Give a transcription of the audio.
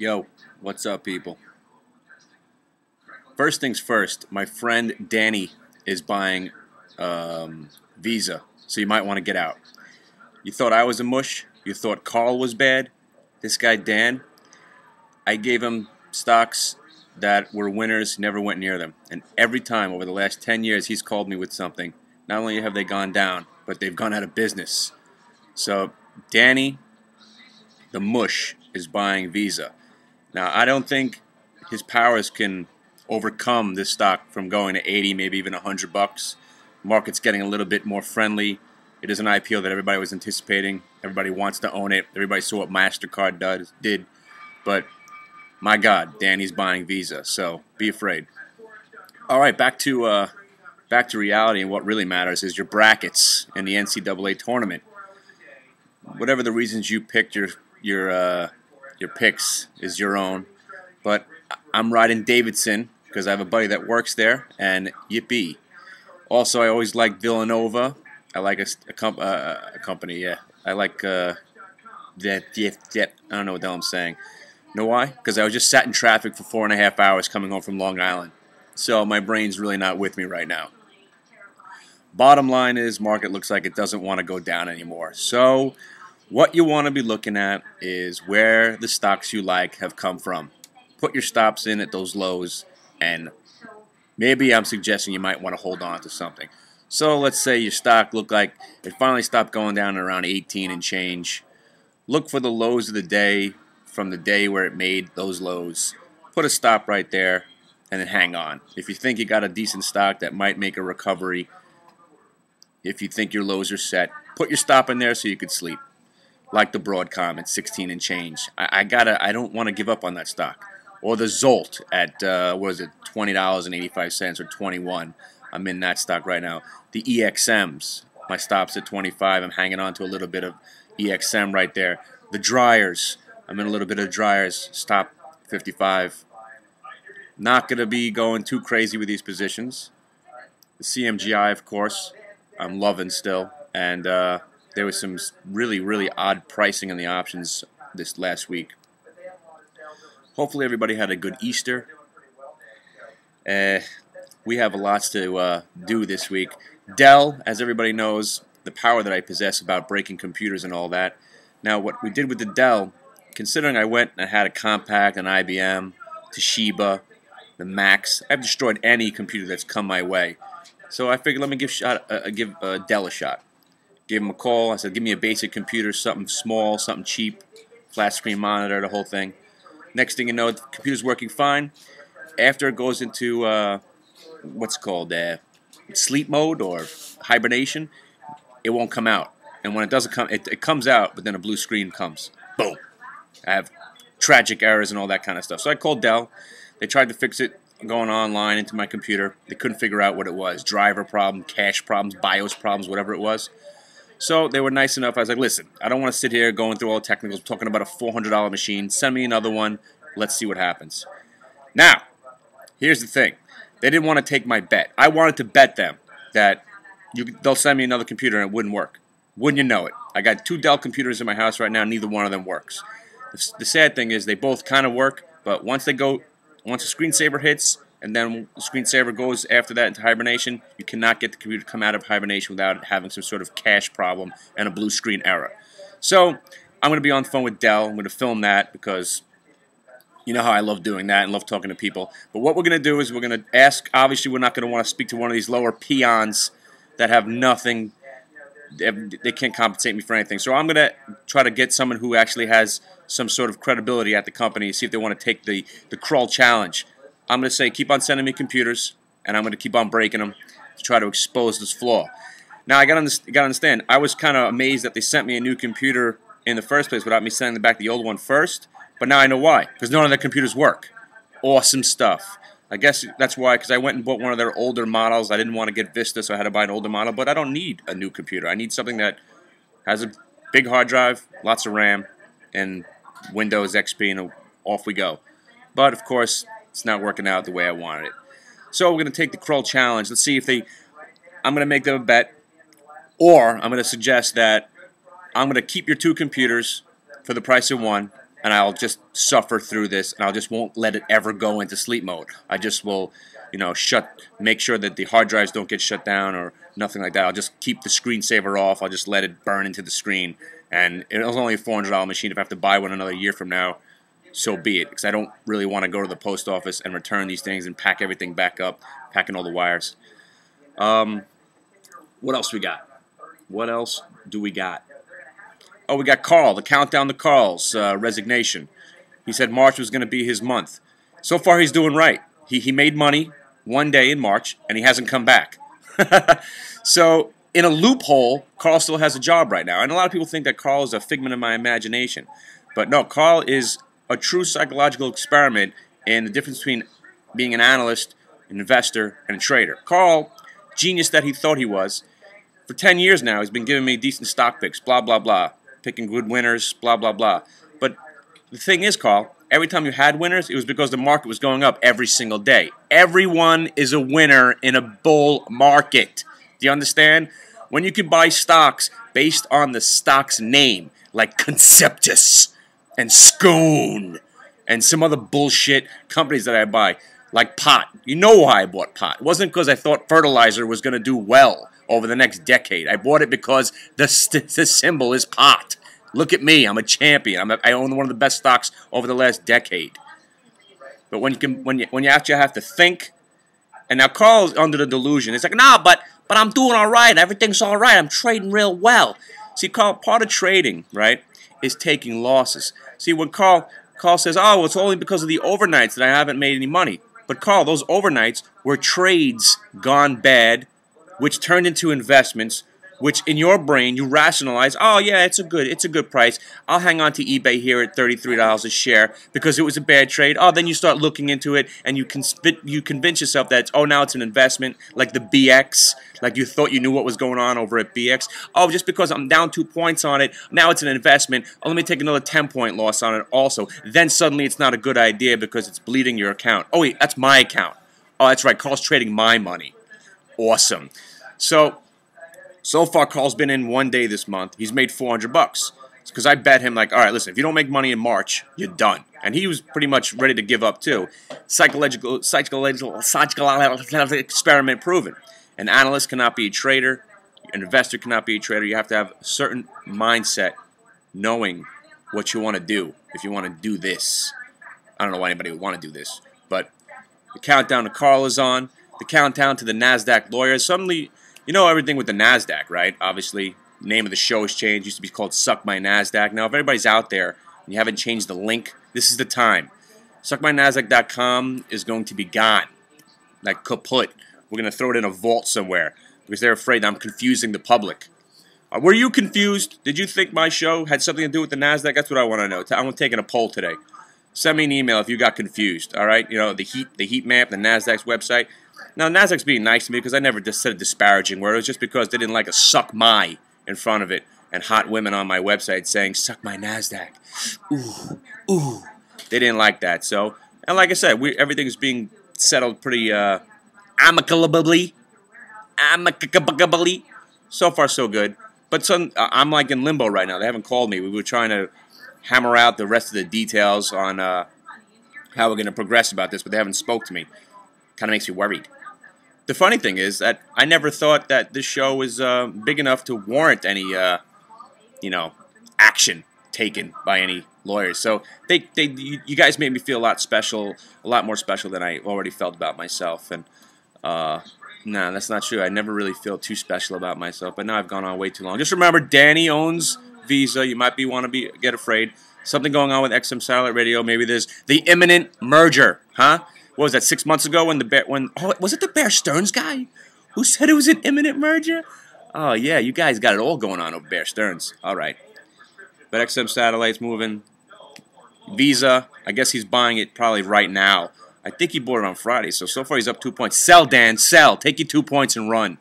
Yo, what's up, people? First things first, my friend Danny is buying Visa, so you might want to get out. You thought I was a mush? You thought Carl was bad? This guy Dan, I gave him stocks that were winners, never went near them. And every time over the last 10 years, he's called me with something. Not only have they gone down, but they've gone out of business. So Danny, the mush, is buying Visa. Now, I don't think his powers can overcome this stock from going to 80, maybe even $100. Market's getting a little bit more friendly. It is an IPO that everybody was anticipating. Everybody wants to own it. Everybody saw what MasterCard did. But my God, Danny's buying Visa, so be afraid. All right, back to reality, and what really matters is your brackets in the NCAA tournament. Whatever the reasons you picked your picks is your own, but I'm riding Davidson because I have a buddy that works there, and yippee. Also, I always liked Villanova. I like a company, yeah. I like I don't know what the hell I'm saying. Know why? Because I was just sat in traffic for 4.5 hours coming home from Long Island. So my brain's really not with me right now. Bottom line is, market looks like it doesn't want to go down anymore. So what you want to be looking at is where the stocks you like have come from. Put your stops in at those lows, and maybe I'm suggesting you might want to hold on to something. So let's say your stock looked like it finally stopped going down at around 18 and change. Look for the lows of the day from the day where it made those lows. Put a stop right there and then hang on. If you think you got a decent stock that might make a recovery, if you think your lows are set, put your stop in there so you could sleep. Like the Broadcom at 16 and change. I don't want to give up on that stock. Or the Zolt at what is it, $20.85 or 21. I'm in that stock right now. The EXMs, my stop's at 25. I'm hanging on to a little bit of EXM right there. The dryers, I'm in a little bit of dryers. Stop 55. Not going to be going too crazy with these positions. The CMGI, of course, I'm loving still. And there was some really, really odd pricing on the options this last week. Hopefully everybody had a good Easter. We have lots to do this week. Dell, as everybody knows, the power that I possess about breaking computers and all that. Now, what we did with the Dell, considering I went and I had a Compaq, an IBM, Toshiba, the Max, I've destroyed any computer that's come my way. So I figured let me give Dell a shot. Gave him a call. I said, give me a basic computer, something small, something cheap, flat screen monitor, the whole thing. Next thing you know, the computer's working fine. After it goes into what's called sleep mode or hibernation, it won't come out. And when it doesn't come, it comes out, but then a blue screen comes. Boom. I have tragic errors and all that kind of stuff. So I called Dell. They tried to fix it going online into my computer. They couldn't figure out what it was. Driver problem, cache problems, BIOS problems, whatever it was. So they were nice enough. I was like, listen, I don't want to sit here going through all the technicals, talking about a $400 machine. Send me another one. Let's see what happens. Now, here's the thing. They didn't want to take my bet. I wanted to bet them that they'll send me another computer and it wouldn't work. Wouldn't you know it? I got 2 Dell computers in my house right now. Neither one of them works. The sad thing is they both kind of work, but once a screensaver hits, and then the screensaver goes after that into hibernation, you cannot get the computer to come out of hibernation without having some sort of cache problem and a blue screen error. So I'm going to be on the phone with Dell. I'm going to film that because you know how I love doing that and love talking to people. But what we're going to do is we're going to ask, obviously we're not going to want to speak to one of these lower peons that have nothing. They can't compensate me for anything. So I'm going to try to get someone who actually has some sort of credibility at the company, see if they want to take the crawl challenge. I'm going to say keep on sending me computers, and I'm going to keep on breaking them to try to expose this flaw. Now, I got to understand, I was kind of amazed that they sent me a new computer in the first place without me sending back the old one first, but now I know why, because none of their computers work. Awesome stuff. I guess that's why, because I went and bought one of their older models. I didn't want to get Vista, so I had to buy an older model, but I don't need a new computer. I need something that has a big hard drive, lots of RAM, and Windows XP, and off we go. But, of course, it's not working out the way I wanted it. So we're going to take the crawl challenge. Let's see if I'm going to make them a bet, or I'm going to suggest that I'm going to keep your 2 computers for the price of one, and I'll just suffer through this, and I just won't let it ever go into sleep mode. I just will, make sure that the hard drives don't get shut down or nothing like that. I'll just keep the screensaver off. I'll just let it burn into the screen. And it was only a $400 machine. If I have to buy one another year from now, so be it. Because I don't really want to go to the post office and return these things and pack everything back up, packing all the wires. What else we got? What else do we got? Oh, we got Carl, the countdown to Carl's resignation. He said March was going to be his month. So far, he's doing right. He made money one day in March, and he hasn't come back. So, in a loophole, Carl still has a job right now. And a lot of people think that Carl is a figment of my imagination. But no, Carl is a true psychological experiment in the difference between being an analyst, an investor, and a trader. Carl, genius that he thought he was, for 10 years now, he's been giving me decent stock picks, blah, blah, blah. Picking good winners, blah, blah, blah. But the thing is, Carl, every time you had winners, it was because the market was going up every single day. Everyone is a winner in a bull market. Do you understand? When you can buy stocks based on the stock's name, like Conceptus and Scone and some other bullshit companies that I buy, like pot. You know why I bought pot. It wasn't because I thought fertilizer was going to do well over the next decade. I bought it because the symbol is pot. Look at me. I'm a champion. I own one of the best stocks over the last decade. But when you actually have to think, and now Carl's under the delusion. It's like, nah, but I'm doing all right. Everything's all right. I'm trading real well. See, Carl, part of trading, right, is taking losses. See, when Carl says, oh, well, it's only because of the overnights that I haven't made any money. But Carl, those overnights were trades gone bad, which turned into investments, which in your brain you rationalize, oh yeah, it's a good price. I'll hang on to eBay here at $33 a share because it was a bad trade. Oh, then you start looking into it and you convince yourself that now it's an investment, like the BX, like you thought you knew what was going on over at BX. Oh, just because I'm down 2 points on it, now it's an investment. Oh, let me take another 10-point loss on it also. Then suddenly it's not a good idea because it's bleeding your account. Oh wait, that's my account. Oh, that's right, Carl's trading my money. Awesome. So far, Carl's been in one day this month. He's made $400. Because I bet him, like, all right, listen, if you don't make money in March, you're done. And he was pretty much ready to give up, too. Psychological experiment proven. An analyst cannot be a trader. An investor cannot be a trader. You have to have a certain mindset knowing what you want to do if you want to do this. I don't know why anybody would want to do this. But the countdown to Carl is on. The countdown to the NASDAQ lawyers. Suddenly, you know everything with the NASDAQ, right? Obviously, the name of the show has changed. It used to be called Suck My NASDAQ. Now, if anybody's out there and you haven't changed the link, this is the time. SuckMyNASDAQ.com is going to be gone. Like kaput. We're going to throw it in a vault somewhere because they're afraid I'm confusing the public. Were you confused? Did you think my show had something to do with the NASDAQ? That's what I want to know. I'm taking a poll today. Send me an email if you got confused, all right? You know, the heat map, the NASDAQ's website. Now, NASDAQ's being nice to me because I never just said a disparaging word. It was just because they didn't like a suck my in front of it and hot women on my website saying, suck my NASDAQ. Ooh, ooh. They didn't like that. So, and like I said, everything is being settled pretty amicably. So far, so good. But I'm like in limbo right now. They haven't called me. We were trying to hammer out the rest of the details on how we're going to progress about this, but they haven't spoke to me. Kind of makes me worried. The funny thing is that I never thought that this show was big enough to warrant any, action taken by any lawyers. So you guys made me feel a lot more special than I already felt about myself. And nah, that's not true. I never really feel too special about myself. But now I've gone on way too long. Just remember, Danny owns Visa. You might get afraid. Something going on with XM Satellite Radio. Maybe there's the imminent merger, huh? What was that, 6 months ago was it the Bear Stearns guy who said it was an imminent merger? Oh, yeah, you guys got it all going on over Bear Stearns. All right. But XM Satellite's moving. Visa, I guess he's buying it probably right now. I think he bought it on Friday, so far he's up 2 points. Sell, Dan, sell. Take your 2 points and run.